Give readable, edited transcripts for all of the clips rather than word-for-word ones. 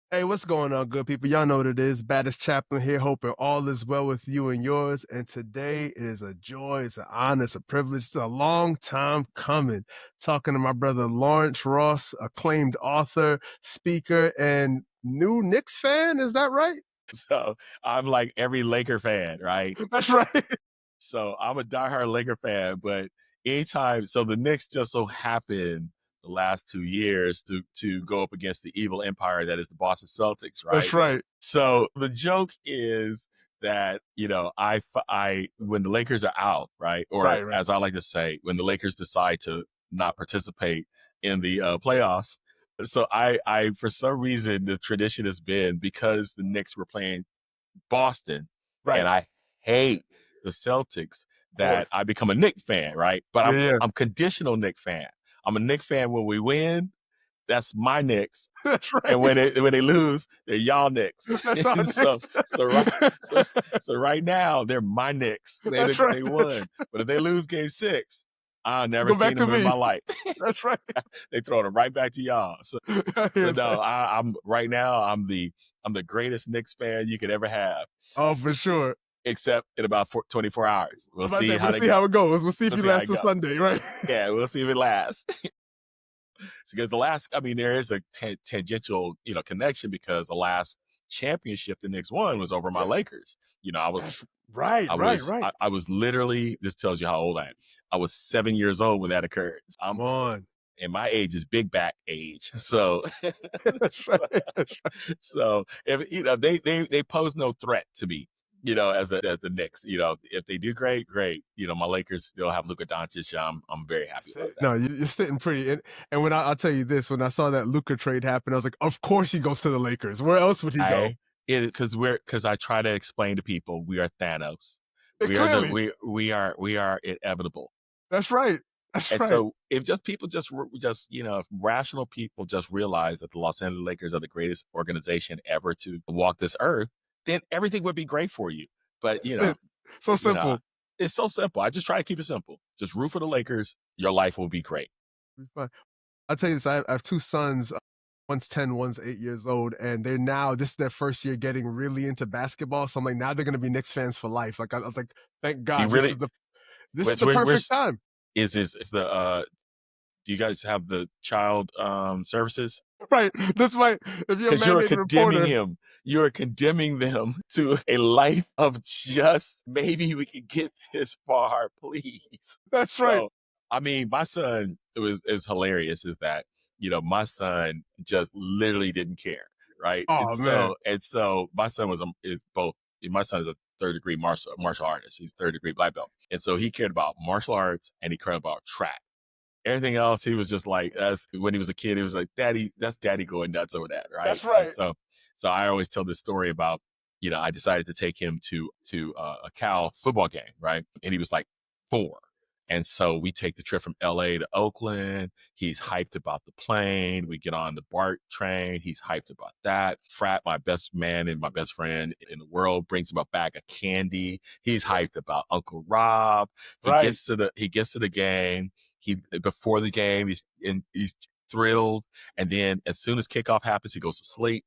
Hey, what's going on, good people? Y'all know what it is. Baddest Chaplain here, hoping all is well with you and yours. And today is a joy, it's an honor, it's a privilege. It's a long time coming. Talking to my brother Lawrence Ross, acclaimed author, speaker, and new Knicks fan. Is that right? So I'm like every Laker fan, right? That's right. So I'm a diehard Laker fan, but anytime, so the Knicks just so happened the last 2 years to go up against the evil empire that is the Boston Celtics, That's right? right. So the joke is that I when the Lakers are out, right, or Right, right. as I like to say, when the Lakers decide to not participate in the playoffs. So I for some reason the tradition has been because the Knicks were playing Boston and Right. I hate the Celtics Of that course. I become a Knicks fan, right? But Yeah, I'm yeah. I'm conditional Knicks fan. I'm a Knicks fan when we win. That's my Knicks. That's And right. when they lose, they're y'all Knicks. That's our And so Knicks. so right so so right now they're my Knicks. That's right. They won. But if they lose game 6, I'll never Go back seen to them in my me. life. That's right. They throw it right back to y'all. So I so hear no, that. I'm right now I'm the greatest Knicks fan you could ever have, Oh, for sure. except in about 24 hours. We'll I'm about to see say, how we'll they see how go. it goes. We'll see if We'll you see how last it till go. Sunday, right? Yeah, we'll see if it lasts. Because I mean, there is a tangential, connection because the last championship the Knicks won was over my Yeah. Lakers. That's right, right, right. I was literally, this tells you how old I am. I was 7 years old when that occurred. Come on. And my age is big back age. So, That's right. That's right. so if they pose no threat to me, as the Knicks. If they do great, great. My Lakers still have Luka Doncic. I'm very happy That's about it. that. No, you're sitting pretty. And when I'll tell you this, when I saw that Luca trade happen, I was like, of course he goes to the Lakers. Where else would he go? Because I try to explain to people we are Thanos. Clearly. We are inevitable. That's right. That's And right. so if just people if rational people just realize that the Los Angeles Lakers are the greatest organization ever to walk this earth, then everything would be great for you. But So you know, simple. it's so simple. I just try to keep it simple. Just root for the Lakers. Your life will be great. But I'll tell you this, I have two sons. One's 10, one's 8 years old, and this is their first year getting really into basketball. So I'm like, now they're gonna be Knicks fans for life. Like I was like, thank You God, really, this is the perfect where's time. is the do you guys have the child services? Right. This way, if you're a Because you're mandated condemning reporter, him. You are condemning them to a life of just maybe we can get this far, please. that's right. So, I mean, my son, it was hilarious. Is that my son just literally didn't care, right? And Oh man. so my son is both. My son is a third-degree martial artist. He's third-degree black belt, and so he cared about martial arts and he cared about track. Everything else, he was just like, as when he was a kid, he was like, Daddy, that's Daddy going nuts over that, right? That's And right. so I always tell this story about, I decided to take him to a Cal football game, right? And he was like 4. And so we take the trip from LA to Oakland. He's hyped about the plane. We get on the BART train. He's hyped about that. Frat, my best man and my best friend in the world, brings him a bag of candy. He's hyped about Uncle Rob. Right. He gets to the game. Before the game, he's thrilled, and then as soon as kickoff happens, he goes to sleep,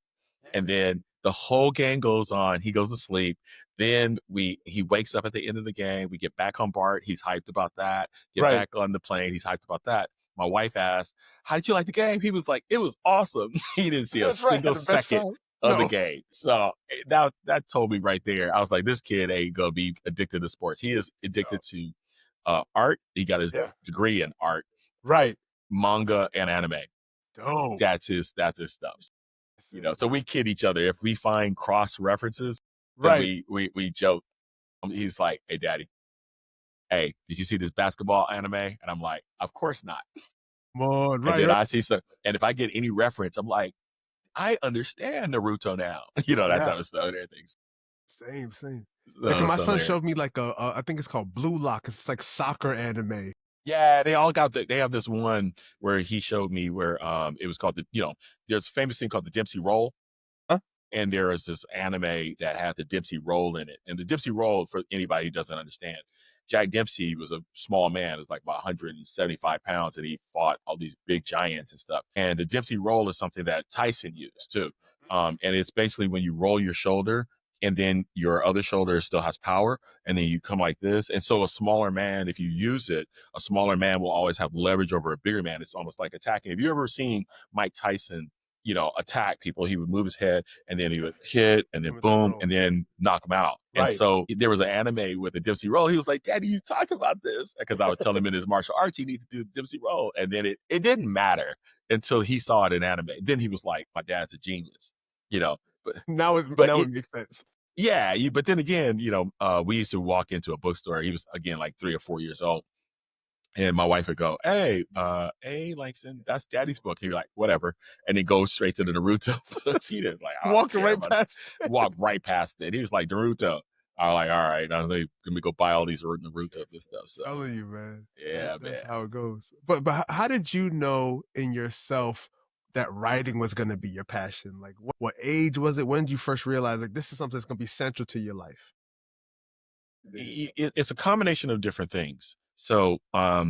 and then the whole game goes on. He goes to sleep. Then he wakes up at the end of the game. We get back on BART. He's hyped about that. Get Right. back on the plane. He's hyped about that. My wife asked, "How did you like the game?" He was like, "It was awesome." He didn't see a That's right. Had single the best second song. of the No. game. So that told me right there. I was like, this kid ain't gonna be addicted to sports. He is addicted to art. He got his Yeah. degree in art, Right. manga, and anime. Dope. That's his stuff. That's it. So we kid each other. If we find cross references, then Right. we joke. He's like, "Hey, Daddy, hey, did you see this basketball anime?" And I'm like, "Of course not." Come on. And Right. then Right. I see some, and if I get any reference, I'm like, "I understand Naruto now." That Yeah. type of stuff and everything. Same, same. Like So my it's son hilarious. showed me like I think it's called Blue Lock. It's like soccer anime. Yeah, they have this one where he showed me where it was called there's a famous thing called the Dempsey Roll. Huh? And there is this anime that had the Dipsy roll in it. And the Dipsy roll, for anybody who doesn't understand, Jack Dempsey was a small man, it was like about 175 pounds, and he fought all these big giants and stuff. And the Dempsey roll is something that Tyson used too. And it's basically when you roll your shoulder and then your other shoulder still has power, and then you come like this. And so a smaller man, if you use it, a smaller man will always have leverage over a bigger man. It's almost like attacking. Have you ever seen Mike Tyson, attack people? He would move his head and then he would hit and then With that boom roll. and then knock him out. And Right. so there was an anime with the Dempsey roll. He was like, Daddy, you talked about this. Because I was telling him in his martial arts, he needs to do the Dempsey roll. And then it didn't matter until he saw it in anime. Then he was like, my dad's a genius, but Now it makes sense. yeah, but then again, we used to walk into a bookstore. He was again like 3 or 4 years old, and my wife would go, "Hey, Langston, that's Daddy's book." He'd be like, "Whatever," and then go straight to the Naruto books. He was like, Walking right past. walk right past it. He was like Naruto. I was like, all right, now let me go buy all these Narutos and stuff. So Telling you, man. yeah, That's man. how it goes. But how did you know in yourself that writing was going to be your passion? Like, what age was it? When did you first realize like this is something that's going to be central to your life? It's a combination of different things. So I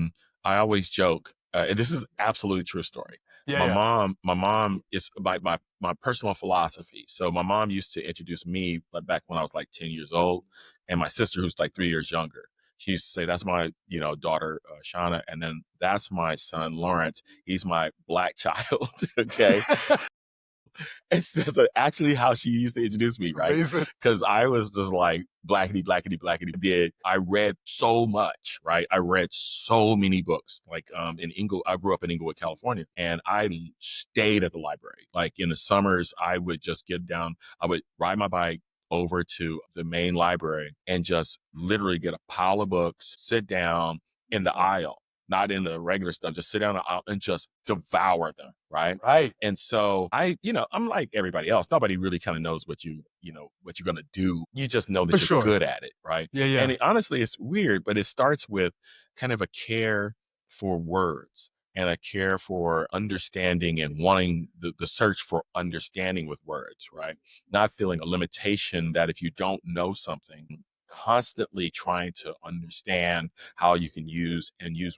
always joke, and this is absolutely true story. Yeah, My mom is my personal philosophy. So my mom used to introduce me back when I was like 10 years old, and my sister who's like 3 years younger. She used to say, "That's my daughter Shauna, and then that's my son Lawrence. He's my black child." Okay. That's actually how she used to introduce me, right? Amazing. Because I was just like blackity, blackity, blackity. I read so much, right? I read so many books. Like I grew up in Inglewood, California, and I stayed at the library. Like in the summers, I would just get down. I would ride my bike over to the main library and just literally get a pile of books, sit down in the aisle, not in the regular stuff, just sit down in the aisle and just devour them, right? Right. And so I'm like everybody else. Nobody really kind of knows what what you're going to do. You just know that For you're sure. good at it. Right. Yeah. And honestly, it's weird, but it starts with kind of a care for words and a care for understanding and wanting the search for understanding with words, right? Not feeling a limitation that if you don't know something, constantly trying to understand how you can use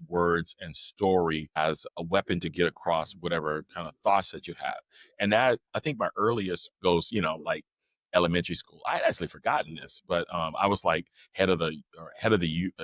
words and story as a weapon to get across whatever kind of thoughts that you have. And that, I think my earliest goes, like elementary school. I had actually forgotten this, but I was like head of the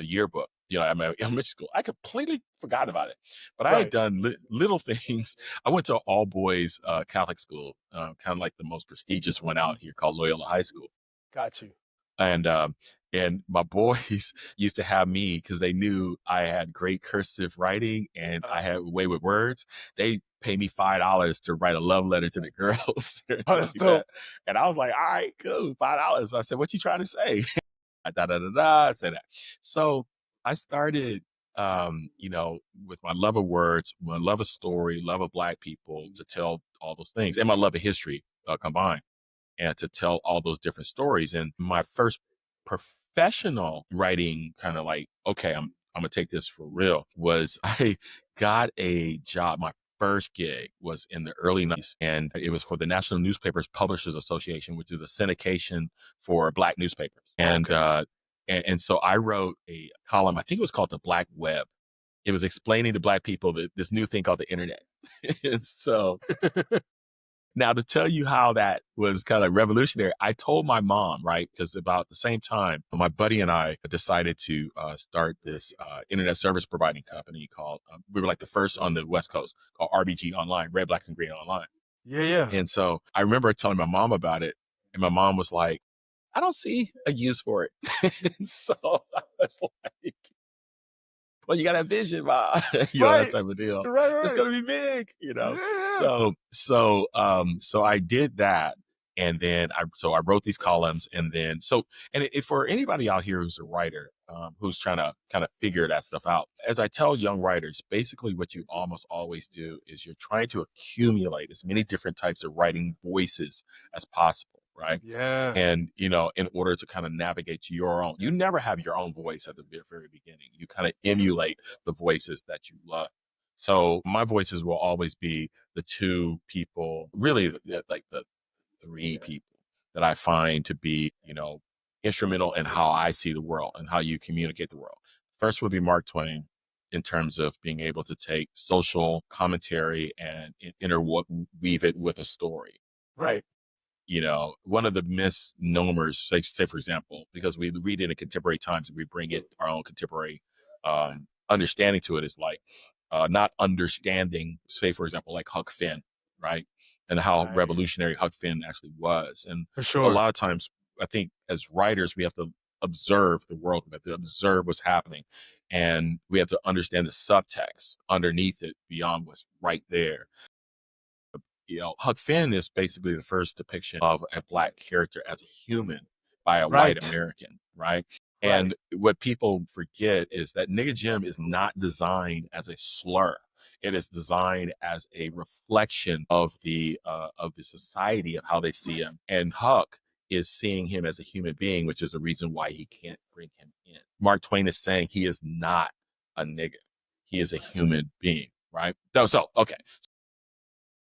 yearbook. At my elementary school, I completely forgot about it. But I had done little things. I went to an all boys Catholic school, kind of like the most prestigious one out here, called Loyola High School. Got you. And my boys used to have me because they knew I had great cursive writing and I had a way with words. They pay me $5 to write a love letter to the girls. Oh, that's dope. And I was like, all right, cool, $5. I said, what you trying to say? I said that. So I started, with my love of words, my love of story, love of Black people, to tell all those things, and my love of history combined, and to tell all those different stories. And my first professional writing, kind of like, okay, I'm gonna take this for real, was I got a job. My first gig was in the early 90s, and it was for the National Newspapers Publishers Association, which is a syndication for Black newspapers. And and so I wrote a column, I think it was called The Black Web. It was explaining to Black people that this new thing called the internet. And so now, to tell you how that was kind of revolutionary, I told my mom, right? Because about the same time, my buddy and I decided to start this internet service providing company called, we were like the first on the West Coast, called RBG Online, Red, Black, and Green Online. Yeah. And so I remember telling my mom about it, and my mom was like, I don't see a use for it. And so I was like, well, you got that vision, Ma. That type of deal. Right. It's gonna be big, Yeah. So I did that, and then I wrote these columns, and then if for anybody out here who's a writer, who's trying to kind of figure that stuff out, as I tell young writers, basically what you almost always do is you're trying to accumulate as many different types of writing voices as possible. Right. Yeah. And, in order to kind of navigate to your own, you never have your own voice at the very beginning. You kind of emulate the voices that you love. So my voices will always be the two people, really like the three people that I find to be, instrumental in how I see the world and how you communicate the world. First would be Mark Twain in terms of being able to take social commentary and interweave it with a story. Right. You know, one of the misnomers, say for example, because we read it in contemporary times and we bring it our own contemporary understanding to it, is like not understanding, say for example, like Huck Finn, right? And how Right. revolutionary Huck Finn actually was. And For a sure. lot of times, I think as writers, we have to observe the world, we have to observe what's happening, and we have to understand the subtext underneath it beyond what's right there. You know, Huck Finn is basically the first depiction of a Black character as a human by a white Right. American, right? Right. And what people forget is that Nigga Jim is not designed as a slur. It is designed as a reflection of the society, of how they see him. And Huck is seeing him as a human being, which is the reason why he can't bring him in. Mark Twain is saying he is not a nigga. He is a human being, right? So okay.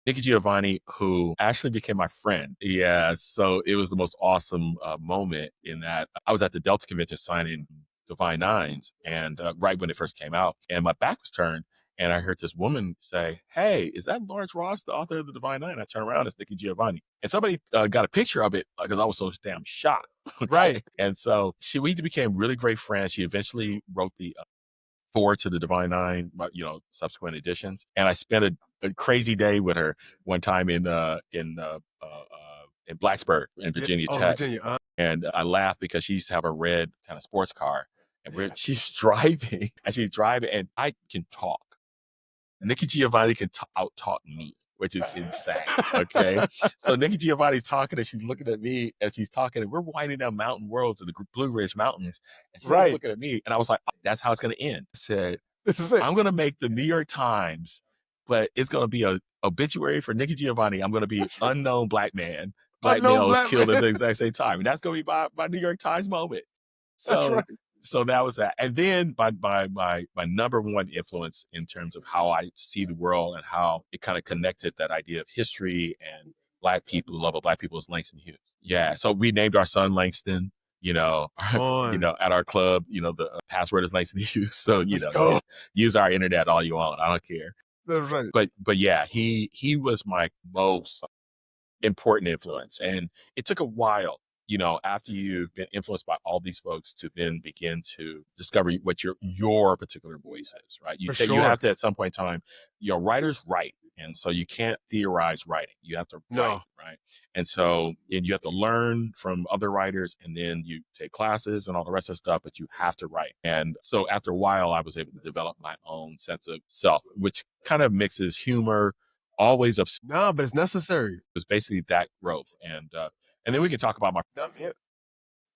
Nikki Giovanni, who actually became my friend. Yeah, so it was the most awesome moment in that I was at the Delta convention signing Divine Nines, and right when it first came out, and my back was turned, and I heard this woman say, "Hey, is that Lawrence Ross, the author of the Divine Nine?" I turned around, it's Nikki Giovanni, and somebody got a picture of it because I was so damn shocked. Okay? Right. And so we became really great friends. She eventually wrote the forward to the Divine Nine, but subsequent editions. And I spent a crazy day with her one time in Blacksburg in Yeah. Virginia Oh, Tech, Virginia. and I laughed because she used to have a red kind of sports car, and she's driving, and I can talk. Nikki Giovanni can out-talk me, which is insane. Okay. So Nikki Giovanni's talking and she's looking at me as she's talking, and we're winding down mountain worlds in the Blue Ridge Mountains. And she's Right. looking at me, and I was like, that's how it's going to end. I said, This is it. I'm going to make the New York Times, but it's going to be a obituary for Nikki Giovanni. I'm going to be unknown Black man. Black Unknown male was Black killed man. at the exact same time. And that's going to be my New York Times moment. That's So right. so that was that. And then my number one influence in terms of how I see the world and how it kind of connected that idea of history and Black people, the love of Black people, is Langston Hughes. Yeah. So we named our son Langston, On. at our club, the password is Langston Hughes. So, Let's go. use our internet all you want. I don't care. That's right. But yeah, he was my most important influence. And it took a while, after you've been influenced by all these folks, to then begin to discover what your particular voice is, right? For You sure. have to, at some point in time, writers write. And so you can't theorize writing. You have to write, right? And so you have to learn from other writers, and then you take classes and all the rest of the stuff, but you have to write. And so after a while, I was able to develop my own sense of self, which kind of mixes humor, always of No, but it's necessary. It was basically that growth. And then we can talk about my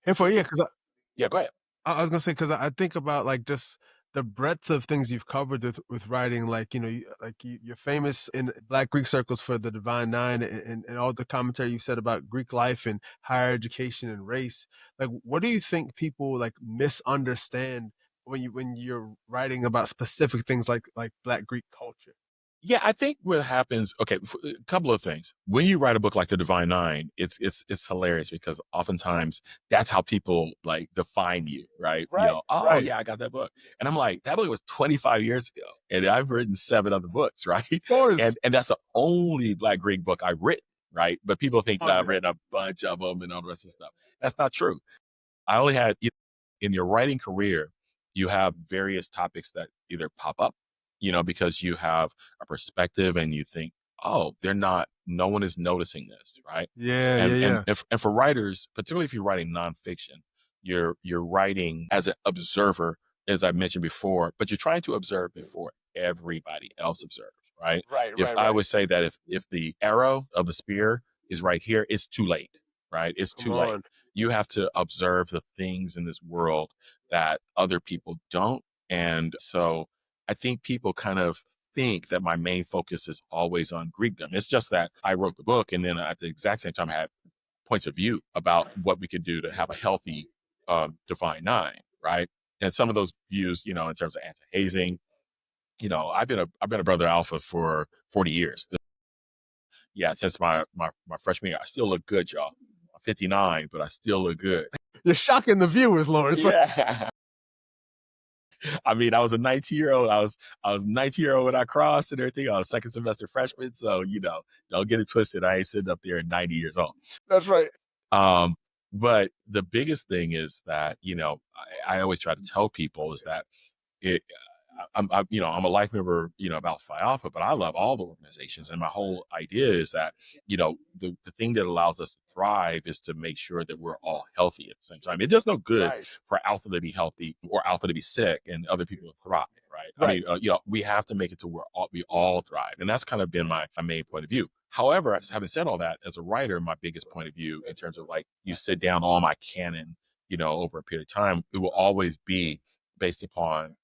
Here for because yeah, go ahead. I was gonna say because I think about like just the breadth of things you've covered with writing, like you're famous in Black Greek circles for the Divine Nine and all the commentary you've said about Greek life and higher education and race. Like, what do you think people like misunderstand when you're writing about specific things like Black Greek culture? Yeah, I think what happens. Okay, a couple of things. When you write a book like The Divine Nine, it's hilarious because oftentimes that's how people like define you, right? Right, Oh right. yeah, I got that book, and I'm like, that book was 25 years ago, and I've written 7 other books, right? Of course. And that's the only Black Greek book I've written, right? But people think that I've written a bunch of them and all the rest of the stuff. That's not true. I only had in your writing career, you have various topics that either pop up, because you have a perspective and you think, oh, no one is noticing this, right? Yeah, And yeah, yeah. and for writers, particularly if you're writing nonfiction, you're writing as an observer, as I mentioned before, but you're trying to observe before everybody else observes, right? Right, If right, I right. would say that if the arrow of the spear is right here, it's too late, right? It's Come too late. on. You have to observe the things in this world that other people don't. And so I think people kind of think that my main focus is always on Greekdom. It's just that I wrote the book, and then at the exact same time I had points of view about what we could do to have a healthy Divine Nine, right? And some of those views, in terms of anti-hazing, I've been a Brother Alpha for 40 years. Yeah, since my freshman year. I still look good, y'all. I'm 59, but I still look good. You're shocking the viewers, Lawrence. Yeah. I mean, I was a 19-year-old. I was 19-year-old when I crossed and everything. I was second semester freshman. So, don't get it twisted. I ain't sitting up there at 90 years old. That's right. Um, but the biggest thing is that, I always try to tell people is that it, I'm a life member, of Alpha Phi Alpha, but I love all the organizations. And my whole idea is that, the thing that allows us to thrive is to make sure that we're all healthy at the same time. It does no good Right. for Alpha to be healthy or Alpha to be sick and other people to thrive. Right. I Right. mean, we have to make it to where we all thrive. And that's kind of been my main point of view. However, having said all that, as a writer, my biggest point of view in terms of like you sit down all my canon, over a period of time, it will always be based upon,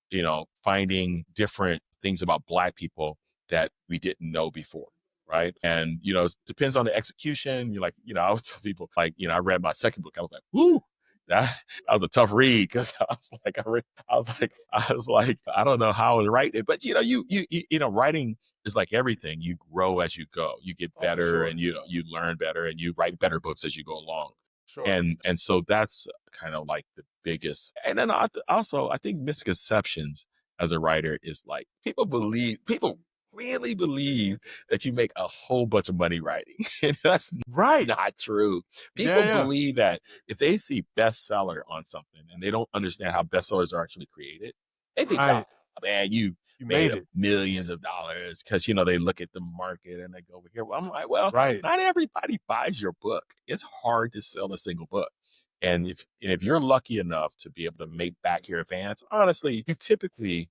finding different things about Black people that we didn't know before. Right. And, it depends on the execution. You're like, I always tell people, like, I read my second book. I was like, whoo, that was a tough read because I was like, I don't know how I was writing it, but writing is like everything. You grow as you go. You get better, sure. and you learn better, and you write better books as you go along. Sure. And so that's kind of like the biggest. And then also, I think misconceptions as a writer is like people really believe that you make a whole bunch of money writing. And that's Right. not true. People believe that if they see bestseller on something and they don't understand how bestsellers are actually created, they think, Right. oh, man, you made made it. millions of dollars because they look at the market and they go over here. Well, I'm like, well, Right. not everybody buys your book. It's hard to sell a single book. And if you're lucky enough to be able to make back your advance, honestly, you typically,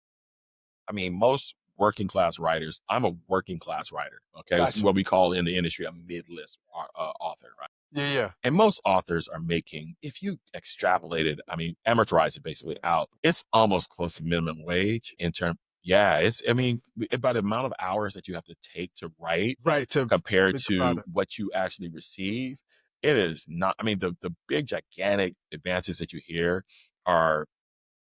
I mean, most working class writers, I'm a working class writer. Okay. This is Gotcha. what we call in the industry a mid-list author, right? Yeah. And most authors are making, if you extrapolate it, I mean, amortize it basically out, it's almost close to minimum wage in terms. Yeah, I mean, by the amount of hours that you have to take to write Right. To compared make the to product. what you actually receive, it is not, I mean, the big gigantic advances that you hear are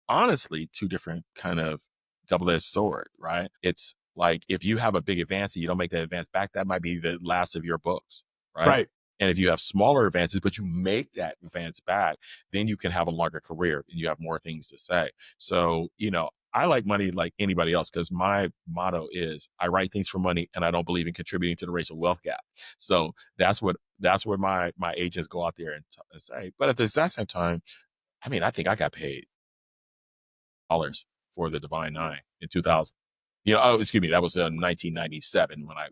honestly two different kind of double-edged sword, right? It's like if you have a big advance and you don't make that advance back, that might be the last of your books, right? Right. And if you have smaller advances, but you make that advance back, then you can have a longer career and you have more things to say. So, I like money like anybody else because my motto is I write things for money and I don't believe in contributing to the racial wealth gap. So that's what my agents go out there and say. But at the exact same time, I mean, I think I got paid dollars for the Divine Nine in 2000. Oh, excuse me, that was 1997 when I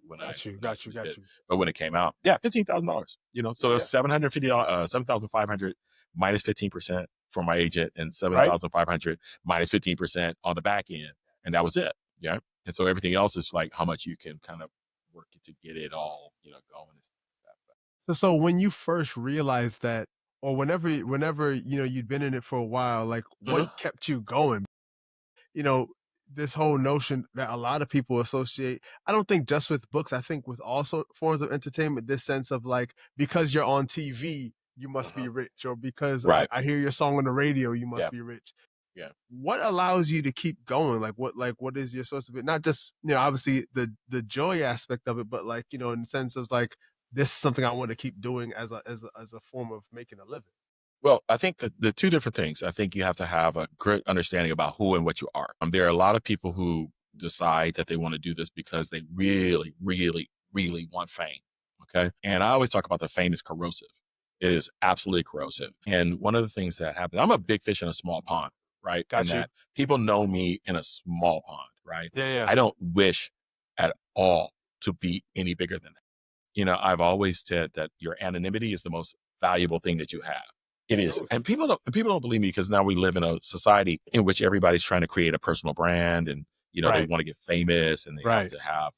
Got you. did. But when it came out, yeah, $15,000. So it's $750, 7,500 minus 15% for my agent, and 7,500 minus 15% on the back end, and that was it. Yeah, and so everything else is like how much you can kind of work to get it all, going. So when you first realized that, or whenever you'd been in it for a while, like what kept you going? You know, this whole notion that a lot of people associate, I don't think just with books, I think with all forms of entertainment, this sense of like, because you're on TV, you must be rich, or because Right. I hear your song on the radio, you must Yeah. be rich. Yeah. What allows you to keep going? What is your source of it? Not just, obviously the joy aspect of it, but like, in the sense of like, this is something I want to keep doing as a form of making a living. Well, I think that the two different things. I think you have to have a good understanding about who and what you are. There are a lot of people who decide that they want to do this because they really, really, really want fame. Okay. And I always talk about the fame is corrosive. It is absolutely corrosive. And one of the things that happens, I'm a big fish in a small pond, right? Got and you. that people know me in a small pond, right? Yeah. I don't wish at all to be any bigger than that. I've always said that your anonymity is the most valuable thing that you have. It is. And people don't believe me because now we live in a society in which everybody's trying to create a personal brand and, they Right. want to get famous and they have Right. to have,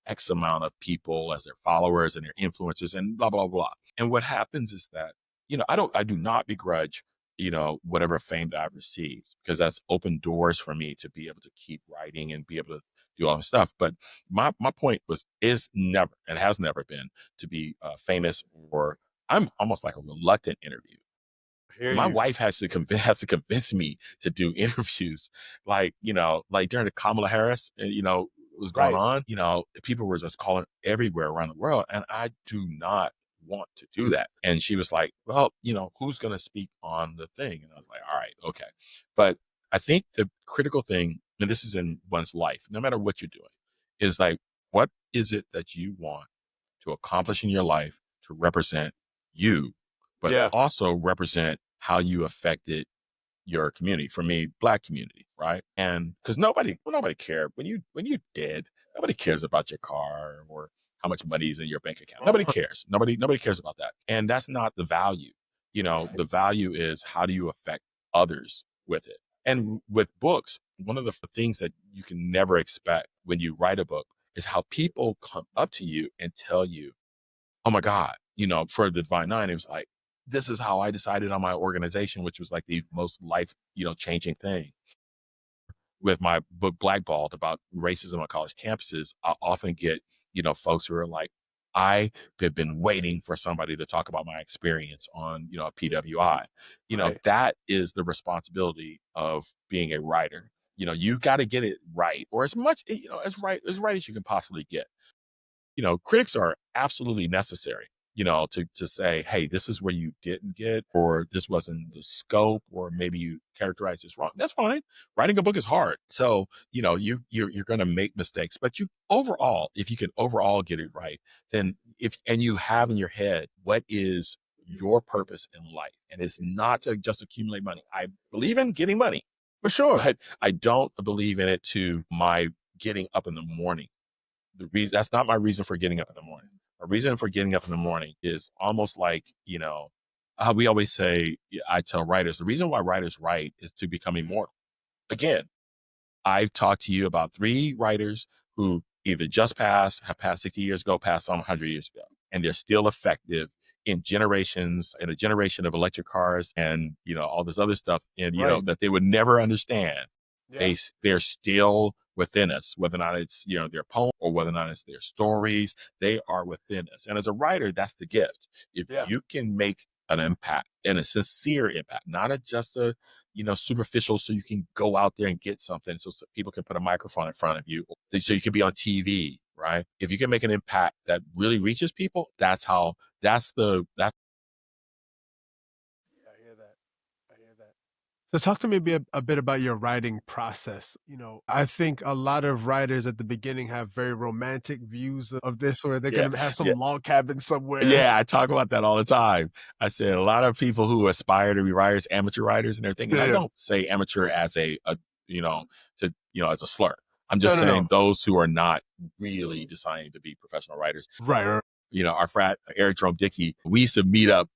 X amount of people as their followers and their influencers and blah, blah, blah. And what happens is that, I do not begrudge, whatever fame that I've received because that's opened doors for me to be able to keep writing and be able to do all this stuff. But my point is never and has never been to be famous, or I'm almost like a reluctant interview. My wife has to convince me to do interviews, like during the Kamala Harris, was going Right. on. People were just calling everywhere around the world, and I do not want to do that? And she was like, well, who's going to speak on the thing? And I was like, all right, okay. But I think the critical thing, and this is in one's life, no matter what you're doing, is like, what is it that you want to accomplish in your life to represent you, but also represent how you affected your community? For me, Black community, right? And because nobody cared when you dead, nobody cares about your car or how much money is in your bank account. Nobody cares. Nobody cares about that. And that's not the value. The value is, how do you affect others with it? And with books, one of the things that you can never expect when you write a book is how people come up to you and tell you, oh my God, for the Divine Nine, it was like, this is how I decided on my organization, which was like the most life, changing thing. With my book Blackballed, about racism on college campuses, I often get, folks who are like, I have been waiting for somebody to talk about my experience on, PWI. That is the responsibility of being a writer. You got to get it right, or as much, as right as you can possibly get. Critics are absolutely necessary, to say, hey, this is where you didn't get, or this wasn't the scope, or maybe you characterized this wrong. That's fine. Writing a book is hard. So, you're going to make mistakes, but if you can overall get it right, then and you have in your head, what is your purpose in life? And it's not to just accumulate money. I believe in getting money, For sure. but I don't believe in it to my getting up in the morning. That's not my reason for getting up in the morning. My reason for getting up in the morning is almost like, how we always say, I tell writers, the reason why writers write is to become immortal. Again, I've talked to you about 3 writers who either have passed 60 years ago, passed on 100 years ago, and they're still effective in a generation of electric cars and, all this other stuff, and, that they would never understand. Yeah. They're still within us, whether or not it's, their poem or whether or not it's their stories, they are within us. And as a writer, that's the gift. If you can make an impact, and a sincere impact, not just a, superficial, so you can go out there and get something, so people can put a microphone in front of you, so you can be on TV, right? If you can make an impact that really reaches people, that's the. So talk to me a bit about your writing process. I think a lot of writers at the beginning have very romantic views of this, or they're going to have some log cabin somewhere. Yeah, I talk about that all the time. I said a lot of people who aspire to be writers, amateur writers and everything, and I don't say amateur as as a slur. I'm just saying those who are not really deciding to be professional writers. Right. Our frat, Eric Jerome Dickey, we used to meet up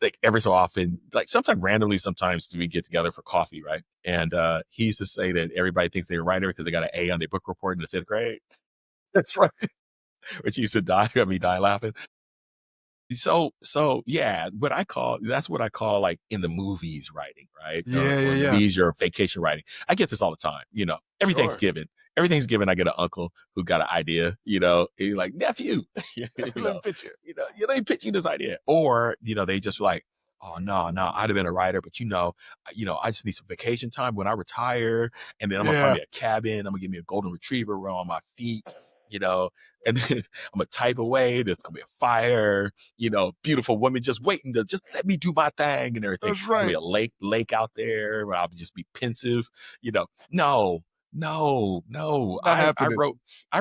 like every so often, like sometimes randomly, sometimes we get together for coffee, right? And he used to say that everybody thinks they're a writer because they got an A on their book report in the 5th grade. That's right. Which used to die laughing. So yeah, that's what I call like in the movies writing, right? Yeah. Movies or vacation writing. I get this all the time. Every Thanksgiving, I get an uncle who got an idea. He's like, nephew, Let me pitch you. Let me pitch you this idea. Or they just like, oh no, I'd have been a writer, but I just need some vacation time when I retire, and then I'm gonna find me a cabin. I'm gonna give me a golden retriever on my feet. And then I'm gonna type away. There's gonna be a fire, beautiful woman just waiting to just let me do my thing and everything. That's right. There's gonna be a lake out there where I'll just be pensive. No. I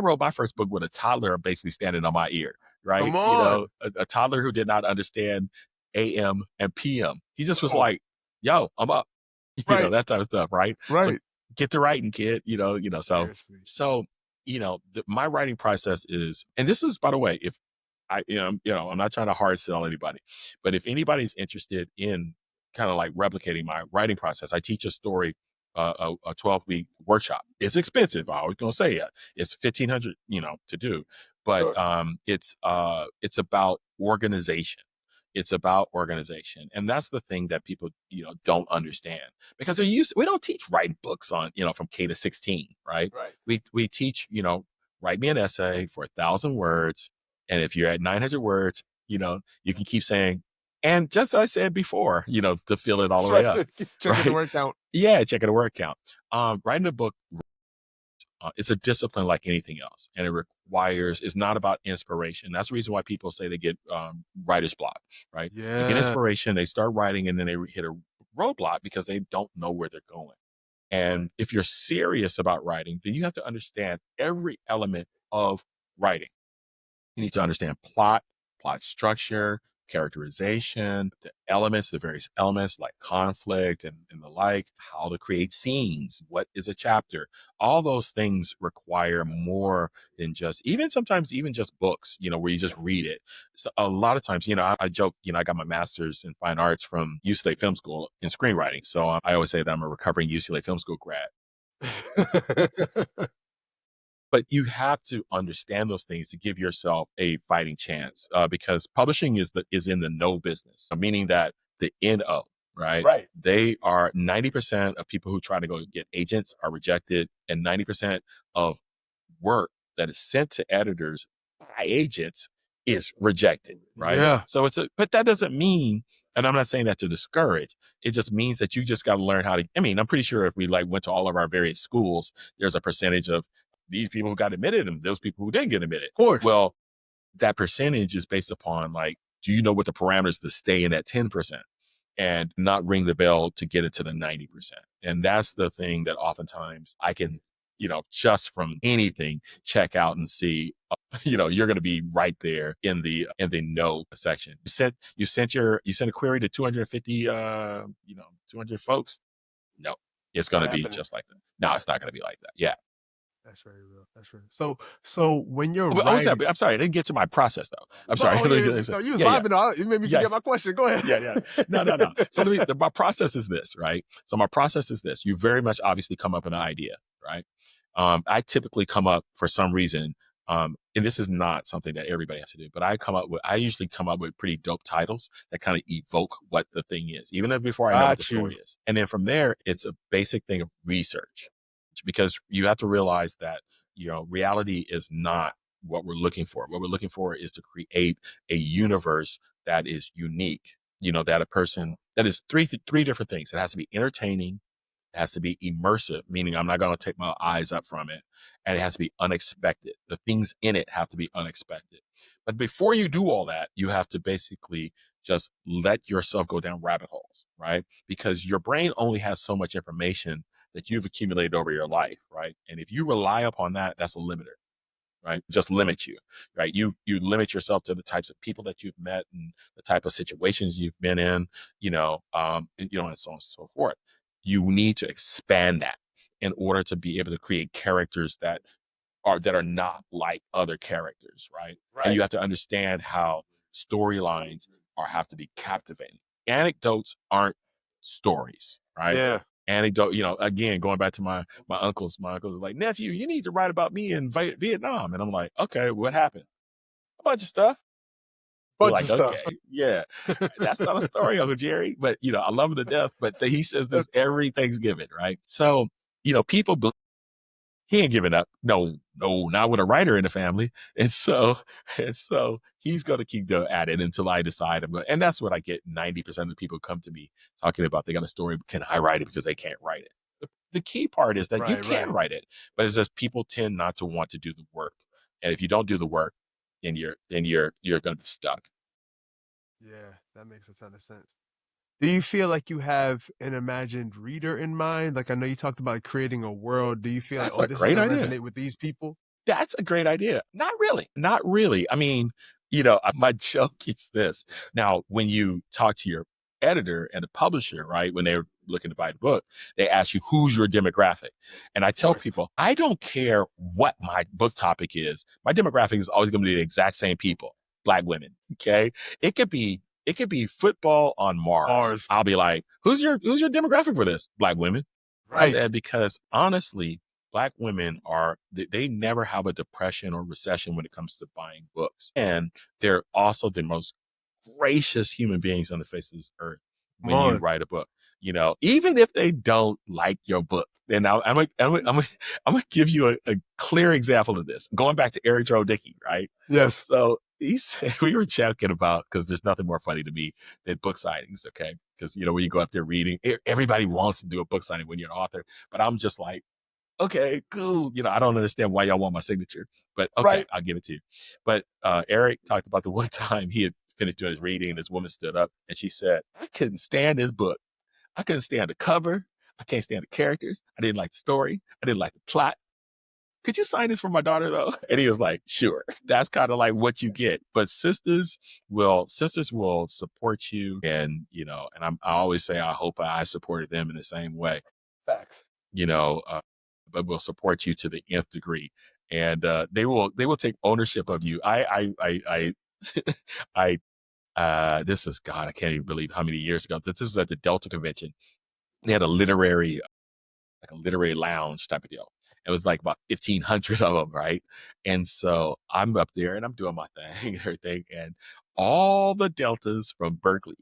wrote my first book with a toddler basically standing on my ear, right? Come on. A toddler who did not understand AM and PM. He just was like, yo, I'm up. That type of stuff, right? Right. So get to writing, kid. Seriously. So my writing process is, and this is, by the way, if I'm not trying to hard sell anybody, but if anybody's interested in kind of like replicating my writing process, I teach a story, a 12-week workshop. It's expensive. I was going to say it. It's $1,500, to do, but it's about organization. It's about organization. And that's the thing that people, don't understand, because we don't teach writing books on, from K to 16, right? We teach, write me an essay for 1,000 words. And if you're at 900 words, you can keep saying, and just as I said before, to fill it all the way up. Check the word count. Yeah, check the word count. Writing a book, It's a discipline like anything else, and it requires. It's not about inspiration. That's the reason why people say they get writer's block, right? They get Yeah. inspiration, they start writing, and then they hit a roadblock because they don't know where they're going. And if you're serious about writing, then you have to understand every element of writing. You need to understand plot structure, characterization, the various elements like conflict and the like, how to create scenes, what is a chapter. All those things require more than just, even sometimes, even just books, where you just read it. So a lot of times, I joke, I got my master's in fine arts from UCLA Film School in screenwriting. So I always say that I'm a recovering UCLA Film School grad. But you have to understand those things to give yourself a fighting chance, because publishing is in the no business, meaning that the NO, right? Right. They are 90% of people who try to go get agents are rejected, and 90% of work that is sent to editors by agents is rejected, right? Yeah. So but that doesn't mean, and I'm not saying that to discourage. It just means that you just got to learn how to. I mean, I'm pretty sure if we went to all of our various schools, there's a percentage of these people who got admitted and those people who didn't get admitted. Of course. Well, that percentage is based upon do you know what the parameters to stay in that 10% and not ring the bell to get it to the 90%? And that's the thing that oftentimes I can, just from anything, check out and see, you're going to be right there in the no section. You sent a query to 250, 200 folks. No, it's going to be just like that. No, it's not going to be like that. Yeah. That's very real. That's real. So when you're Oh, writing, I'm sorry. I didn't get to my process though. I'm sorry. Oh, yeah, no, you was Yeah, vibing out. You made me forget my question. Go ahead. yeah. No. So my process is this, right? So my process is this. You very much obviously come up with an idea, right? I typically come up for some reason, and this is not something that everybody has to do, but I usually come up with pretty dope titles that kind of evoke what the thing is, even if before I know what the story is. And then from there, it's a basic thing of research, because you have to realize that, reality is not what we're looking for. What we're looking for is to create a universe that is unique, that a person that is three different things. It has to be entertaining. It has to be immersive, meaning I'm not going to take my eyes up from it. And it has to be unexpected. The things in it have to be unexpected. But before you do all that, you have to basically just let yourself go down rabbit holes, right? Because your brain only has so much information that you've accumulated over your life, right? And if you rely upon that, that's a limiter, right? Just limit you, right? You limit yourself to the types of people that you've met and the type of situations you've been in, and so on and so forth. You need to expand that in order to be able to create characters that are not like other characters, right? Right. And you have to understand how storylines have to be captivating. Anecdotes aren't stories, right? Yeah. Anecdote, again, going back to my uncles are like, nephew, you need to write about me in Vietnam. And I'm like, okay, what happened? A bunch of stuff. We're Bunch like, of stuff. okay, yeah, that's not a story, Uncle Jerry, but I love him to death. But he says this every Thanksgiving, right? So, people he ain't giving up. No, not with a writer in the family. And so he's going to keep at it until I decide. And that's what I get. 90% of the people come to me talking about, they got a story. Can I write it? Because they can't write it. The key part is that you can write it, but it's just people tend not to want to do the work. And if you don't do the work, then you're going to be stuck. Yeah, that makes a ton of sense. Do you feel like you have an imagined reader in mind? Like, I know you talked about creating a world. Do you feel That's like, a this is great going to idea. resonate with these people? That's a great idea. Not really. Not really. I mean, my joke is this. Now, when you talk to your editor and the publisher, right, when they're looking to buy the book, they ask you, who's your demographic? And I tell people, I don't care what my book topic is. My demographic is always going to be the exact same people, Black women. Okay. It could be football on Mars. I'll be like, who's your demographic for this? Black women. Right. Because honestly, Black women they never have a depression or recession when it comes to buying books. And they're also the most gracious human beings on the face of this earth when you write a book. Even if they don't like your book. And I'm gonna give you a clear example of this. Going back to Eric Joe Dickey, right? Yes. So he said, we were joking about, because there's nothing more funny to me than book signings, okay? Because when you go up there reading, everybody wants to do a book signing when you're an author, but I'm just like, okay, cool. I don't understand why y'all want my signature, but okay, Right. I'll give it to you. But Eric talked about the one time he had finished doing his reading and this woman stood up and she said, I couldn't stand this book. I couldn't stand the cover. I can't stand the characters. I didn't like the story. I didn't like the plot. Could you sign this for my daughter though? And he was like, sure. That's kind of like what you get. But sisters will support you. And, I always say, I hope I supported them in the same way, Facts. you know, uh, but will support you to the nth degree. And they will take ownership of you. This is God, I can't even believe how many years ago. This was at the Delta convention. They had a literary lounge type of deal. It was like about 1,500 of them, right? And so I'm up there and I'm doing my thing, everything, and all the Deltas from Berkeley,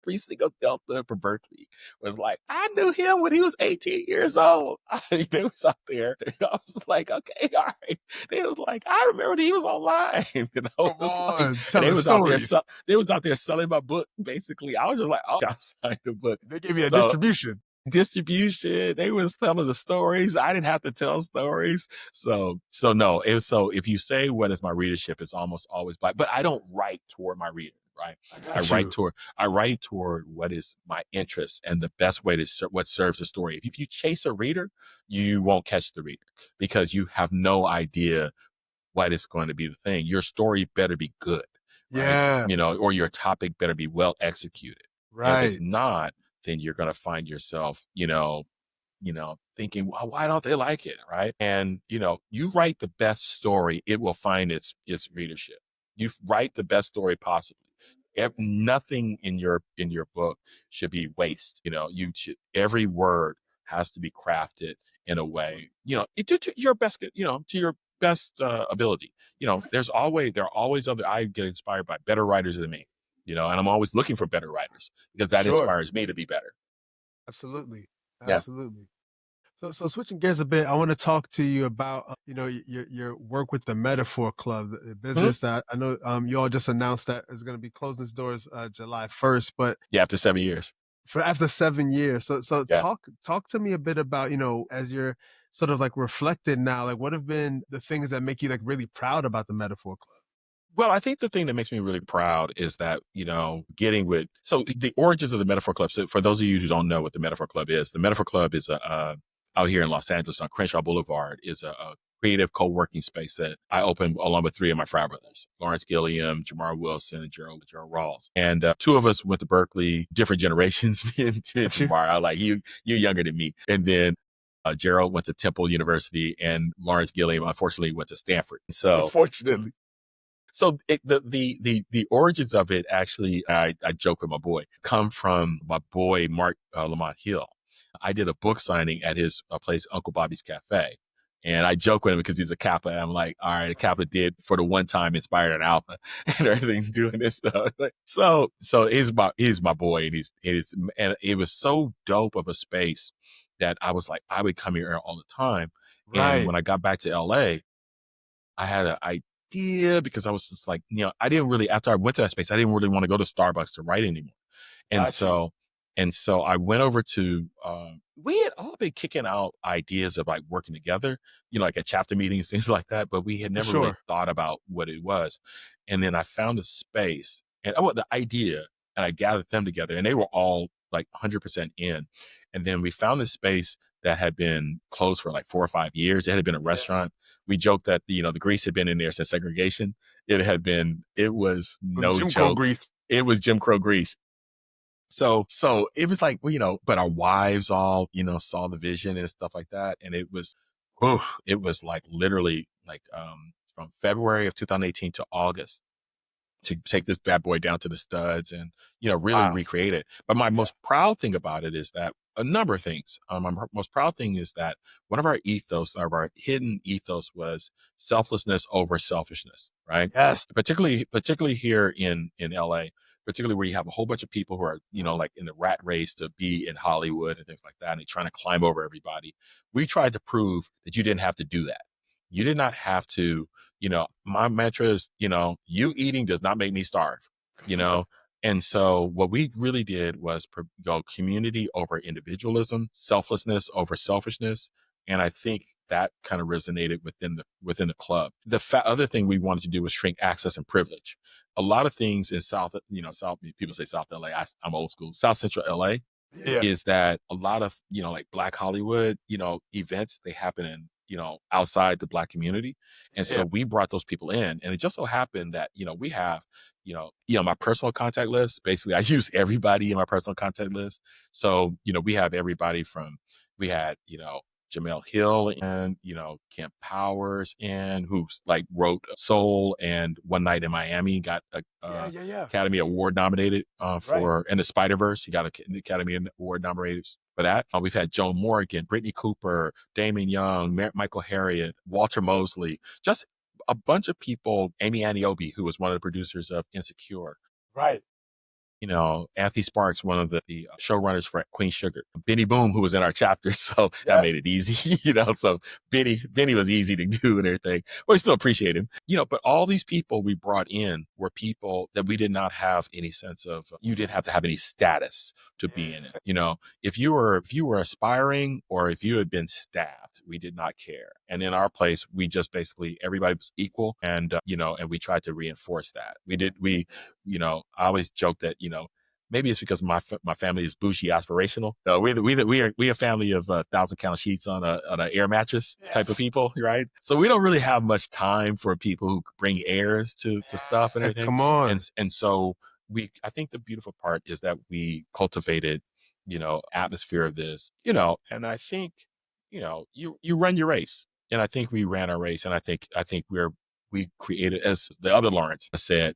every single Delta from Berkeley was like, I knew him when he was 18 years old. They was out there. I was like, okay, all right. They was like, I remember when he was online. It Come was like, on, and they telling was out there, stories. they was out there selling my book. Basically, I was just like, oh, I signed the book. They give you a So distribution. distribution. They was telling the stories. I didn't have to tell stories. So no. So if you say what is my readership, it's almost always black. But I don't write toward my reader, right? I I got write you. toward I write toward what is my interest and the best way to what serves the story. If you chase a reader, you won't catch the reader because you have no idea what is going to be the thing. Your story better be good, right? Yeah. Or your topic better be well executed. And if it's Right. not, then you're going to find yourself, thinking, well, why don't they like it? Right. And, you write the best story, it will find its readership. You write the best story possibly. Nothing in your book should be waste. Every word has to be crafted in a way, to your best, to your best ability. There are always other, I get inspired by better writers than me, and I'm always looking for better writers because For that sure. inspires me to be better. Absolutely. Yeah. Absolutely. So switching gears a bit, I want to talk to you about your work with the Metaphor Club, the Mhm. business that I know you all just announced that is going to be closing its doors July 1st, but Yeah. After 7 years. for after 7 years. So Yeah. talk to me a bit about as you're sort of like reflected now, like what have been the things that make you like really proud about the Metaphor Club? Well, I think the thing that makes me really proud is that, getting with, so the origins of the Metaphor Club. So for those of you who don't know what the Metaphor Club is, the Metaphor Club is out here in Los Angeles on Crenshaw Boulevard is a creative co-working space that I opened along with three of my frat brothers, Lawrence Gilliam, Jamar Wilson, and Gerald Rawls. And two of us went to Berkeley, different generations. Me and Got you. Jamar, I like you're younger than me. And then Gerald went to Temple University and Lawrence Gilliam, unfortunately, went to Stanford. Unfortunately. So the origins of it actually, I joke with my boy, come from my boy Mark Lamont Hill. I did a book signing at his place, Uncle Bobby's Cafe. And I joke with him because he's a Kappa. And I'm like, all right, a Kappa did for the one time inspired an Alpha and everything's doing this stuff. So he's my boy and it was so dope of a space that I was like, I would come here all the time. And Right. when I got back to LA, I had an idea because I was just like, I didn't really, after I went to that space, I didn't really want to go to Starbucks to write anymore. And Got you. so, and so I went over to, we had all been kicking out ideas of like working together, like at chapter meetings, things like that, but we had For never really sure. thought about what it was. And then I found a space and the idea, and I gathered them together and they were all like 100% in. And then we found this space that had been closed for like 4 or 5 years. It had been a Yeah. restaurant. We joked that, the grease had been in there since segregation. It was From no Jim Crow joke. Grease. It was Jim Crow grease. So it was like, well, but our wives all, saw the vision and stuff like that. And it was like literally like, from February of 2018 to August to take this bad boy down to the studs and, really Wow. recreate it. But my Yeah. most proud thing about it is that a number of things. My most proud thing is that one of our hidden ethos was selflessness over selfishness, right? Yes. Particularly here in LA, particularly where you have a whole bunch of people who are, like in the rat race to be in Hollywood and things like that, and they're trying to climb over everybody. We tried to prove that you didn't have to do that. You did not have to, my mantra is, you eating does not make me starve, you know? And so what we really did was go community over individualism, selflessness over selfishness, And I think that kind of resonated within the club. The other thing we wanted to do was shrink access and privilege. A lot of things in South, South, people say South LA. I'm old school. South Central LA Yeah. is that a lot of, like Black Hollywood, events, they happen in, outside the Black community. And Yeah. so we brought those people in. And it just so happened that, we have, my personal contact list. Basically, I use everybody in my personal contact list. So, we have everybody from, we had, Jamel Hill and, Kemp Powers and who's like wrote Soul and One Night in Miami, got a Yeah. Academy Award nominated Right. for in the Spider-Verse. He got an Academy Award nominated for that. We've had Joan Morgan, Brittany Cooper, Damon Young, Michael Harriot, Walter Mosley, just a bunch of people. Amy Aniobi, who was one of the producers of Insecure. Right. Anthony Sparks, one of the showrunners for Queen Sugar. Benny Boom, who was in our chapter. So Yeah. that made it easy, So Benny was easy to do and everything. But we still appreciate him. But all these people we brought in were people that we did not have any sense of, you didn't have to have any status to be in it. If you were aspiring or if you had been staffed, we did not care. And in our place, we just basically, everybody was equal. And, and we tried to reinforce that. I always joke that, maybe it's because my family is bougie aspirational. We a family of 1,000-count sheets on an air mattress type of people, right? So we don't really have much time for people who bring airs to stuff and everything. Come on. And so I think the beautiful part is that we cultivated, atmosphere of this, and I think, you run your race. And I think we ran our race. And I think we created, as the other Lawrence said,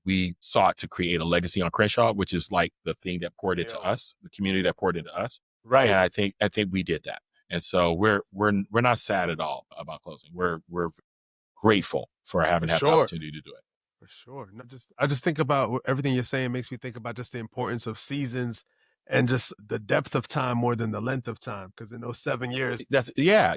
we sought to create a legacy on Crenshaw, which is like the thing that poured into us, the community that poured into us. Right. And I think we did that. And so we're not sad at all about closing. We're grateful for having had the opportunity to do it. For sure. I just think about everything you're saying makes me think about just the importance of seasons and just the depth of time more than the length of time. Because in those 7 years, That's yeah.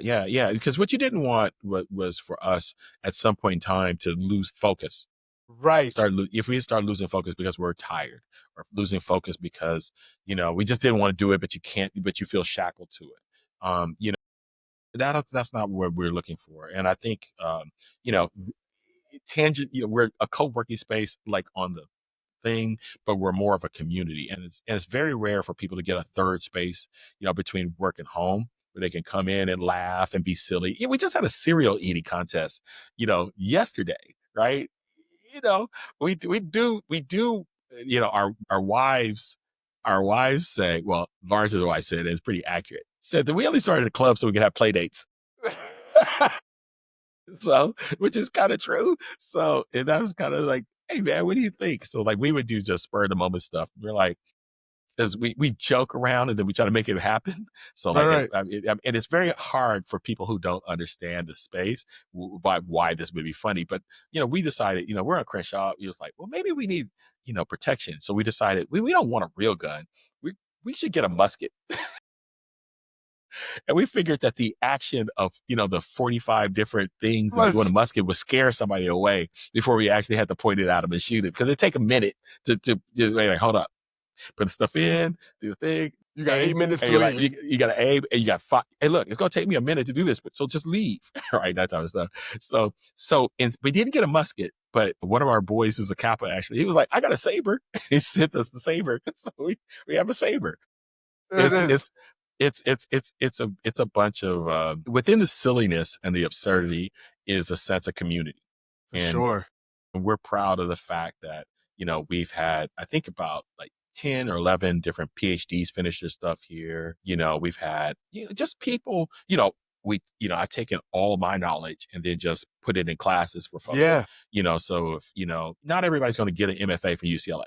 Because what you didn't want was for us at some point in time to lose focus. right? If we start losing focus because we're tired, or losing focus because we just didn't want to do it, but you feel shackled to it. That's not what we're looking for. And I think tangent. We're a co-working space, like on the thing, but we're more of a community, and it's very rare for people to get a third space, between work and home, where they can come in and laugh and be silly. We just had a cereal eating contest, yesterday, right? We do, our wives say, well, Lawrence's wife said, it's pretty accurate, said that we only started a club so we could have play dates. So, which is kind of true. So, and that was kind of like, hey man, what do you think? So like we would do just spur of the moment stuff. We're like, because we joke around and then we try to make it happen. So like, Right. and it's very hard for people who don't understand the space why this would be funny. But we decided, we're on Crenshaw. We was like, well, maybe we need protection. So we decided we don't want a real gun. We should get a musket. And we figured that the action of, the 45 different things of doing a musket would scare somebody away before we actually had to point it at them and shoot it. Because it'd take a minute to wait, hold up, put the stuff in, do the thing. You got 8 minutes to leave. You got to aim and you got 5. Hey, look, it's going to take me a minute to do this, but so just leave. Right, that type of stuff. So we didn't get a musket, but one of our boys who's a Kappa, actually, he was like, I got a saber. He sent us the saber. So we have a saber. It's a bunch of within the silliness and the absurdity is a sense of community. And Sure. we're proud of the fact that, we've had, I think about like 10 or 11 different PhDs finish their stuff here. We've had, just people, I've taken all of my knowledge and then just put it in classes for folks. Yeah. So if, not everybody's going to get an MFA from UCLA.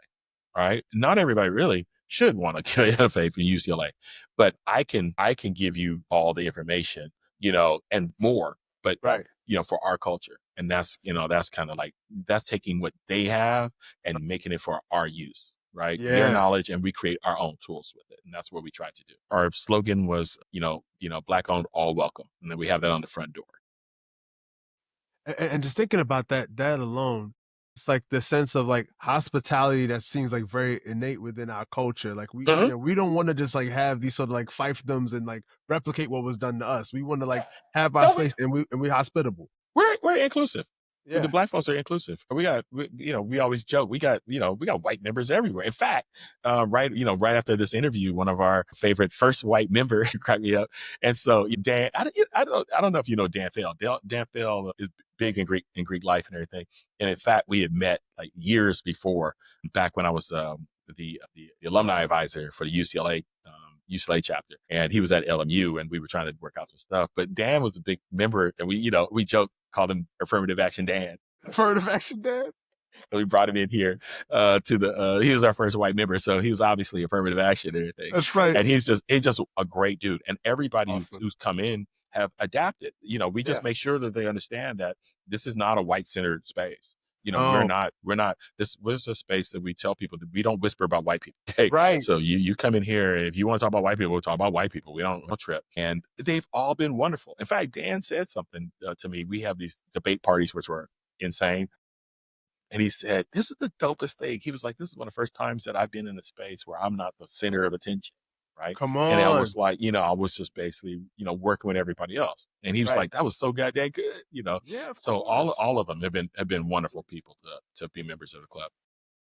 All right. Not everybody really should want to get an MFA from UCLA, but I can give you all the information, and more, but Right. For our culture. And that's kind of like, that's taking what they have and making it for our use, right? Yeah. Their knowledge, and we create our own tools with it. And that's what we tried to do. Our slogan was, Black owned, all welcome. And then we have that on the front door. And just thinking about that alone, It's like the sense of like hospitality that seems like very innate within our culture. Like Mhm. we don't want to just like have these sort of like fiefdoms and like replicate what was done to us. We want to like have our No, space and we hospitable. we're inclusive. The Yeah. black folks are inclusive. We always joke. We got white members everywhere. In fact, right after this interview, one of our favorite first white member cracked me up. And so Dan, I don't know if you know Dan Fell. Dan Fell is big in Greek life and everything. And in fact, we had met like years before, back when I was the alumni advisor for the UCLA chapter, and he was at LMU, and we were trying to work out some stuff. But Dan was a big member, and we joke, called him Affirmative Action Dan. Affirmative action, Dad. And we brought him in here to the. He was our first white member, so he was obviously affirmative action and everything. That's right. And he's just a great dude, and everybody Awesome. who's come in have adapted. We just Yeah. make sure that they understand that this is not a white centered space. Oh, We're not. This was a space that we tell people that we don't whisper about white people. Okay, right. so you come in here, and if you want to talk about white people, we'll talk about white people. We don't trip, and they've all been wonderful. In fact, Dan said something to me. We have these debate parties, which were insane. And he said, "This is the dopest thing." He was like, "This is one of the first times that I've been in a space where I'm not the center of attention." Right. Come And I on. was like, I was just basically, working with everybody else. And he was Right. like, "That was so goddamn good." Yeah, of So course. all of them have been wonderful people to be members of the club.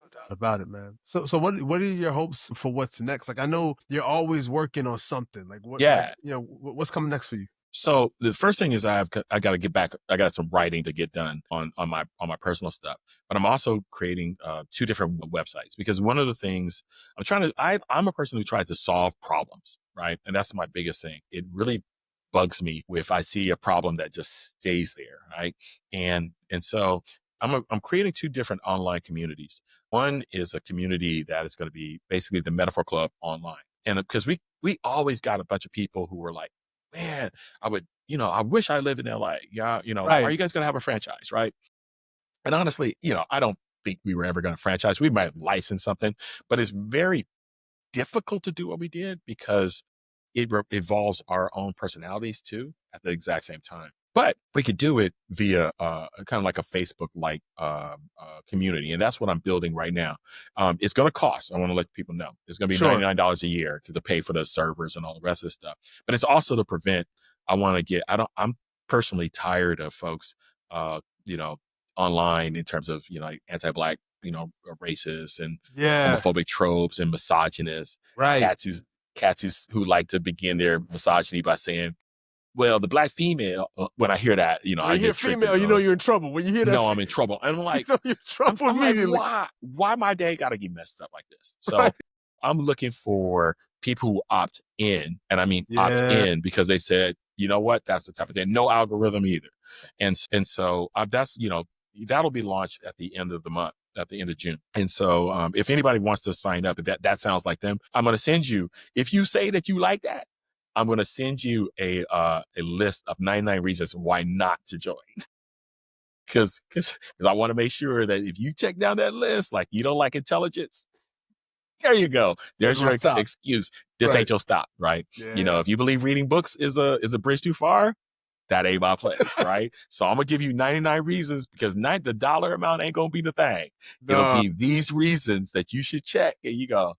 No doubt about it, man. So what are your hopes for what's next? Like I know you're always working on something. Like what like Yeah. what's coming next for you? So the first thing is I got to get back. I got some writing to get done on my personal stuff, but I'm also creating two different websites, because one of the things I'm a person who tries to solve problems, right? And that's my biggest thing. It really bugs me if I see a problem that just stays there, right? And so I'm creating two different online communities. One is a community that is going to be basically the Metaphor Club online, and because we always got a bunch of people who were like, man, I wish I lived in LA. Yeah, are Right. you guys going to have a franchise, right? And honestly, I don't think we were ever going to franchise. We might license something, but it's very difficult to do what we did because it involves our own personalities too at the exact same time. But we could do it via kind of like a Facebook like community. And that's what I'm building right now. It's going to cost. I want to let people know it's going to be Sure. $99 a year to pay for the servers and all the rest of the stuff. But it's also to prevent, I'm personally tired of folks, you know, online in terms of, like anti-black, racist and Yeah. homophobic tropes and misogynists, Right. who like to begin their misogyny by saying, "Well, the black female." When I hear that, When I you hear get female, triggered. you know you're in trouble. When you hear that, No, I'm in trouble. And I'm you like, know you're in trouble I'm like, immediately. why my day got to get messed up like this? Right. So I'm looking for people who opt in, and I mean opt Yeah. in because they said, you know what, that's the type of thing. No algorithm either, and so that's that'll be launched at the end of the month, at the end of June. And so if anybody wants to sign up, if that sounds like them, I'm going to send you. If you say that you like that, I'm going to send you a list of 99 reasons why not to join. Because I want to make sure that if you check down that list, like you don't like intelligence, there you go. There's There's my your stop. excuse. This Right. ain't your stop, right? Yeah. If you believe reading books is a bridge too far, that ain't my place, right? So I'm gonna give you 99 reasons, because the dollar amount ain't gonna be the thing. It'll No. be these reasons that you should check, and you go,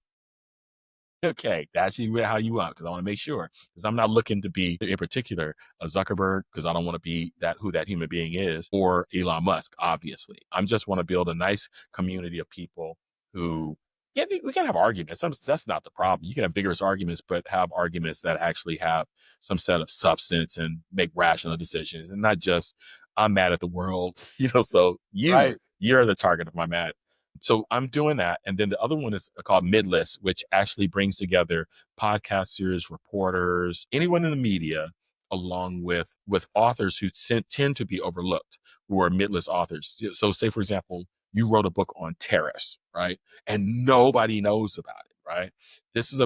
okay, that's how you want, because I want to make sure, because I'm not looking to be, in particular, a Zuckerberg, because I don't want to be who that human being is, or Elon Musk, obviously. I just want to build a nice community of people who, yeah, we can have arguments. That's not the problem. You can have vigorous arguments, but have arguments that actually have some set of substance and make rational decisions, and not just, I'm mad at the world, so Right. you're the target of my mad. So I'm doing that. And then the other one is called Midlist, which actually brings together podcasters, reporters, anyone in the media, along with authors who tend to be overlooked, who are midlist authors. So say, for example, you wrote a book on tariffs, right? And nobody knows about it, right? This is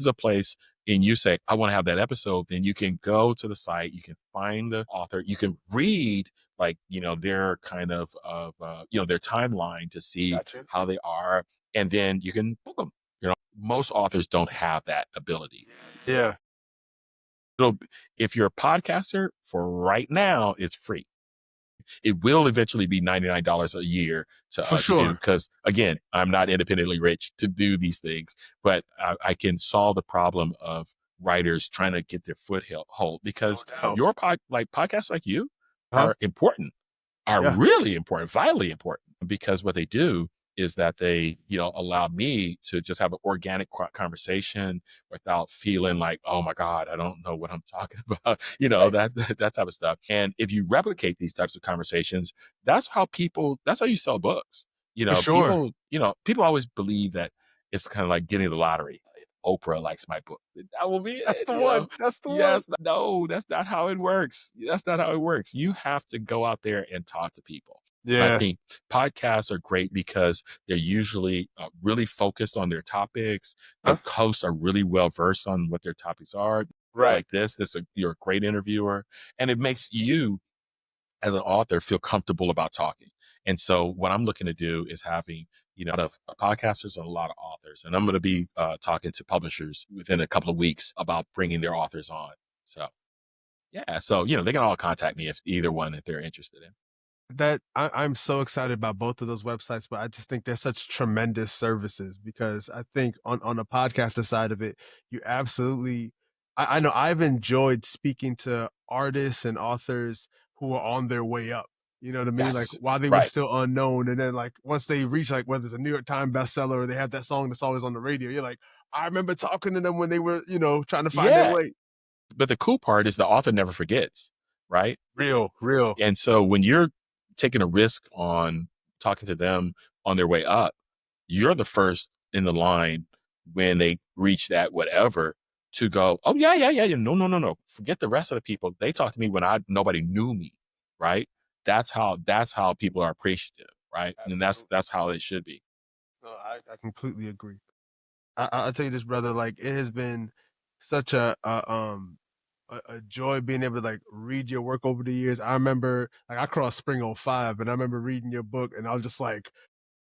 a place, and you say, I want to have that episode, then you can go to the site, you can find the author, you can read like their kind of their timeline to see Gotcha. how they are, and then you can book them. Most authors don't have that ability. Yeah. So if you're a podcaster, for right now, it's free. it will eventually be $99 a year For to do. sure. Because again, I'm not independently rich to do these things, but I can solve the problem of writers trying to get their foothold, because No doubt. your podcasts like you Huh? are important, are Yeah. really important, vitally important, because what they do is that they, allow me to just have an organic conversation without feeling like, oh my God, I don't know what I'm talking about, Right. that type of stuff. And if you replicate these types of conversations, that's how you sell books. For sure. People always believe that it's kind of like getting the lottery. Oprah likes my book. That will be That's it, the one. That's the one. Yes, no, that's not how it works. That's not how it works. You have to go out there and talk to people. I Yeah. think podcasts are great because they're usually really focused on their topics. Huh? The hosts are really well versed on what their topics are. Right. Like you're a great interviewer, and it makes you as an author feel comfortable about talking. And so what I'm looking to do is having, a lot of podcasters and a lot of authors. And I'm going to be talking to publishers within a couple of weeks about bringing their authors on. So, yeah. So, they can all contact me if they're interested in. That I'm so excited about both of those websites, but I just think they're such tremendous services because I think on the podcaster side of it, you absolutely I know I've enjoyed speaking to artists and authors who are on their way up. You know what I mean? Like Yes. while they were Right. still unknown, and then like once they reach like whether it's a New York Times bestseller or they have that song that's always on the radio, you're like, I remember talking to them when they were, trying to find their Yeah. way. But the cool part is the author never forgets. Right. Real, real. And so when you're taking a risk on talking to them on their way up, you're the first in the line when they reach that whatever to go, oh yeah, yeah, yeah, yeah. No, no, no, no. Forget the rest of the people. They talked to me when nobody knew me. Right. That's how people are appreciative. Right. And Absolutely. that's how it should be. No, I completely agree. I'll tell you this, brother. Like it has been such a joy being able to like read your work over the years. I remember like I crossed Spring '05, and I remember reading your book, and I was just like,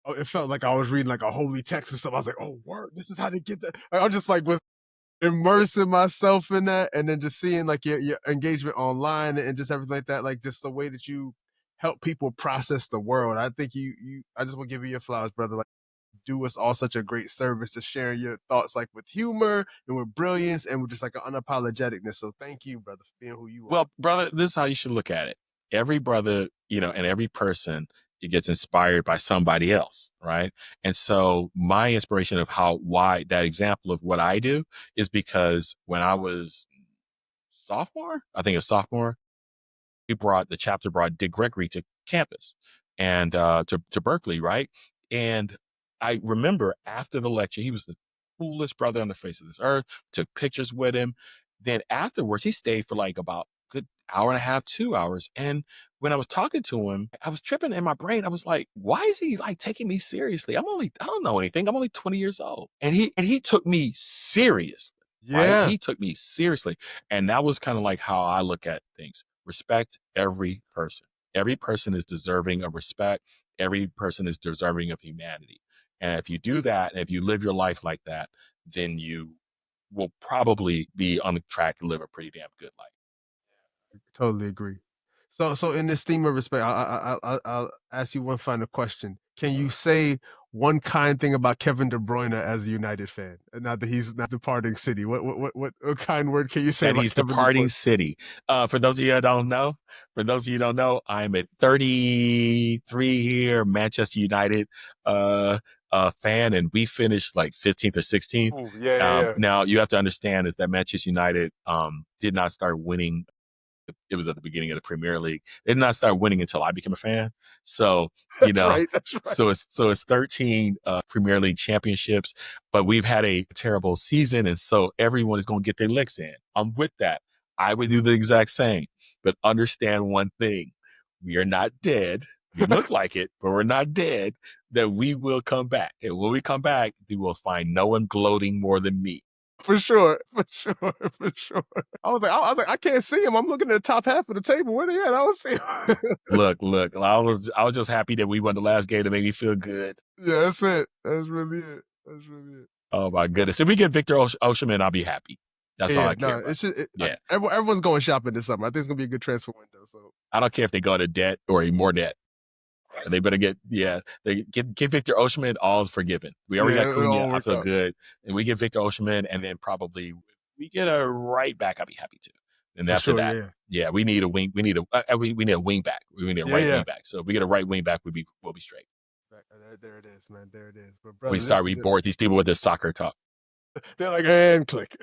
oh, it felt like I was reading like a holy text or something. I was like, oh, word, this is how they get that. Like, I was just like was immersing myself in that, and then just seeing like your engagement online and just everything like that. Like just the way that you help people process the world. I think I just want to give you your flowers, brother. Like do us all such a great service, just sharing your thoughts like with humor and with brilliance and with just like an unapologeticness. So thank you, brother, for being who you are. Well, brother, this is how you should look at it. Every brother, and every person, it gets inspired by somebody else, right? And so my inspiration of why that example of what I do is because when I was I think a sophomore, the chapter brought Dick Gregory to campus and to Berkeley, right? And I remember after the lecture, he was the coolest brother on the face of this earth. Took pictures with him. Then afterwards, he stayed for like about a good hour and a half, 2 hours. And when I was talking to him, I was tripping in my brain. I was like, why is he like taking me seriously? I don't know anything. I'm only 20 years old. And he took me serious, right? Yeah, He took me seriously. And that was kind of like how I look at things. Respect every person. Every person is deserving of respect. Every person is deserving of humanity. And if you do that, and if you live your life like that, then you will probably be on the track to live a pretty damn good life. totally agree. So in this theme of respect, I'll ask you one final question. Can you say one kind thing about Kevin De Bruyne as a United fan? Now that he's not departing City, what kind word can you say That about he's Kevin De departing Bruyne? City. For those of you that don't know, I'm a 33-year Manchester United fan, and we finished like 15th or 16th. Oh yeah, yeah, yeah. Now you have to understand is that Manchester United did not start winning. It was at the beginning of the Premier League. They did not start winning until I became a fan. So, That's right. That's right. so it's 13 Premier League championships, but we've had a terrible season. And so everyone is going to get their licks in. I'm with that. I would do the exact same, but understand one thing. We are not dead. We look like it, but we're not dead, that we will come back. And when we come back, you will find no one gloating more than me. For sure, for sure, for sure. I was like, I can't see him. I'm looking at the top half of the table. Where they at? I don't see him. Look, I was just happy that we won the last game to make me feel good. Yeah, that's it. That's really it. That's really it. Oh my goodness. If we get Victor Osimhen, I'll be happy. That's all Yeah, I care no, about. it should. Yeah. Everyone's going shopping this summer. I think it's gonna be a good transfer window. So I don't care if they go into debt or more debt. They better get get Victor Osimhen. All is forgiven. We already got it Cunha. all I work feel out. good, and we get Victor Osimhen, and then probably we get a right back. I'd be happy to. And For after sure, that, yeah. yeah, we need a wing. We need we need a wing back. We need a Yeah, right yeah. wing back. So if we get a right wing back, we'll be straight. There it is, man. There it is. But We brother, this start has we been bored these people with this soccer talk. they're like, and click.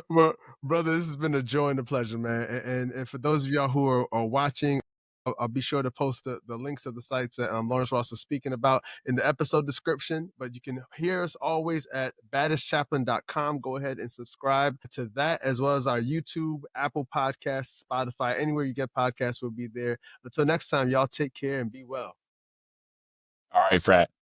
Well, brother, this has been a joy and a pleasure, man. And for those of y'all who are watching, I'll be sure to post the links of the sites that Lawrence Ross is speaking about in the episode description. But you can hear us always at baddestchaplain.com. Go ahead and subscribe to that, as well as our YouTube, Apple Podcasts, Spotify, anywhere you get podcasts, will be there. Until next time, y'all take care and be well. All right, Frat.